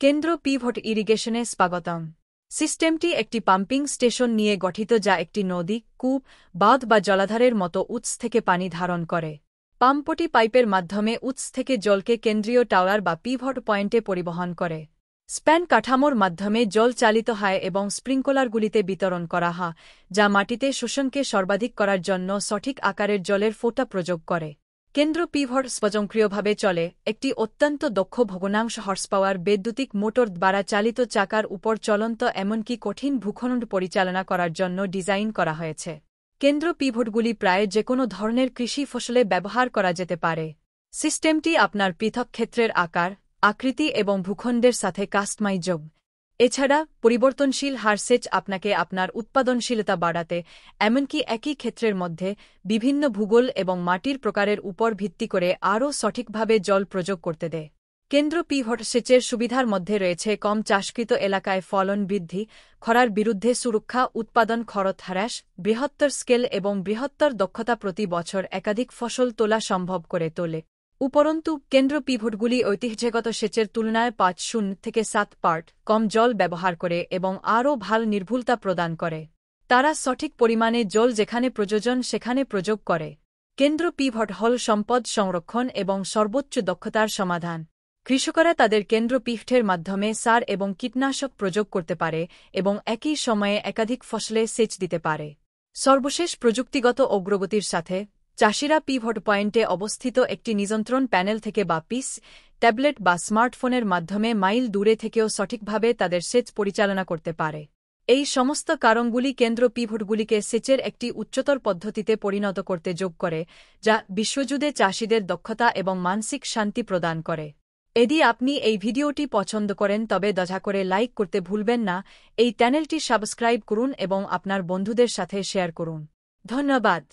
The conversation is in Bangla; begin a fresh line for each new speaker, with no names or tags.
কেন্দ্র পিভট ইরিগেশনে স্বাগতম। সিস্টেমটি একটি পাম্পিং স্টেশন নিয়ে গঠিত যা একটি নদী, কূপ, বাঁধ বা জলাধারের মতো উৎস থেকে পানি ধারণ করে। পাম্পটি পাইপের মাধ্যমে উৎস থেকে জলকে কেন্দ্রীয় টাওয়ার বা পিভট পয়েন্টে পরিবহন করে। স্প্যান কাঠামোর মাধ্যমে জল চালিত হয় এবং স্প্রিংকলারগুলিতে বিতরণ করা হয়, যা মাটিতে শোষণকে সর্বাধিক করার জন্য সঠিক আকারের জলের ফোঁটা প্রযোগ করে। কেন্দ্র পিভট স্বয়ংক্রিয়ভাবে চলে, একটি অত্যন্ত দক্ষ ভগ্নাংশ হর্সপাওয়ার বৈদ্যুতিক মোটর দ্বারা চালিত চাকার উপর চলন্ত এমনকি কঠিন ভূখণ্ড পরিচালনা করার জন্য ডিজাইন করা হয়েছে। কেন্দ্র পিভটগুলি প্রায় যেকোনো ধরনের কৃষি ফসলে ব্যবহার করা যেতে পারে। সিস্টেমটি আপনার পৃথক ক্ষেত্রের আকার, আকৃতি এবং ভূখণ্ডের সাথে কাস্টমাইজযোগ্য। এছাড়া পরিবর্তনশীল হার সেচ আপনাকে আপনার উৎপাদনশীলতা বাড়াতে, এমনকি একই ক্ষেত্রের মধ্যে বিভিন্ন ভূগোল এবং মাটির প্রকারের উপর ভিত্তি করে আরও সঠিকভাবে জল প্রয়োগ করতে দেয়। কেন্দ্র পিভট সেচের সুবিধার মধ্যে রয়েছে কম চাষকৃত এলাকায় ফলন বৃদ্ধি, খরার বিরুদ্ধে সুরক্ষা, উৎপাদন খরচ হ্রাস, বৃহত্তর স্কেল এবং বৃহত্তর দক্ষতা, প্রতি বছর একাধিক ফসল তোলা সম্ভব করে তোলে। উপরন্তু কেন্দ্র পিভটগুলি ঐতিহ্যগত সেচের তুলনায় ৫-০ থেকে ৭ পার্ট কম জল ব্যবহার করে এবং আরও ভাল নির্ভুলতা প্রদান করে। তারা সঠিক পরিমাণে জল যেখানে প্রয়োজন সেখানে প্রয়োগ করে। কেন্দ্র পিভট হল সম্পদ সংরক্ষণ এবং সর্বোচ্চ দক্ষতার সমাধান। কৃষকরা তাদের কেন্দ্র পিভটের মাধ্যমে সার এবং কীটনাশক প্রয়োগ করতে পারে এবং একই সময়ে একাধিক ফসলে সেচ দিতে পারে। সর্বশেষ প্রযুক্তিগত অগ্রগতির সাথে, চাষিরা পিভট পয়েন্টে অবস্থিত একটি নিয়ন্ত্রণ প্যানেল থেকে বা পিস, ট্যাবলেট বা স্মার্টফোনের মাধ্যমে মাইল দূরে থেকেও সঠিকভাবে তাদের সেচ পরিচালনা করতে পারে। এই সমস্ত কারণগুলি কেন্দ্র পিভটগুলিকে সেচের একটি উচ্চতর পদ্ধতিতে পরিণত করতে যোগ্য করে, যা বিশ্বজুড়ে চাষিদের দক্ষতা এবং মানসিক শান্তি প্রদান করে। যদি আপনি এই ভিডিওটি পছন্দ করেন তবে দয়া করে লাইক করতে ভুলবেন না, এই চ্যানেলটি সাবস্ক্রাইব করুন এবং আপনার বন্ধুদের সাথে শেয়ার করুন। ধন্যবাদ।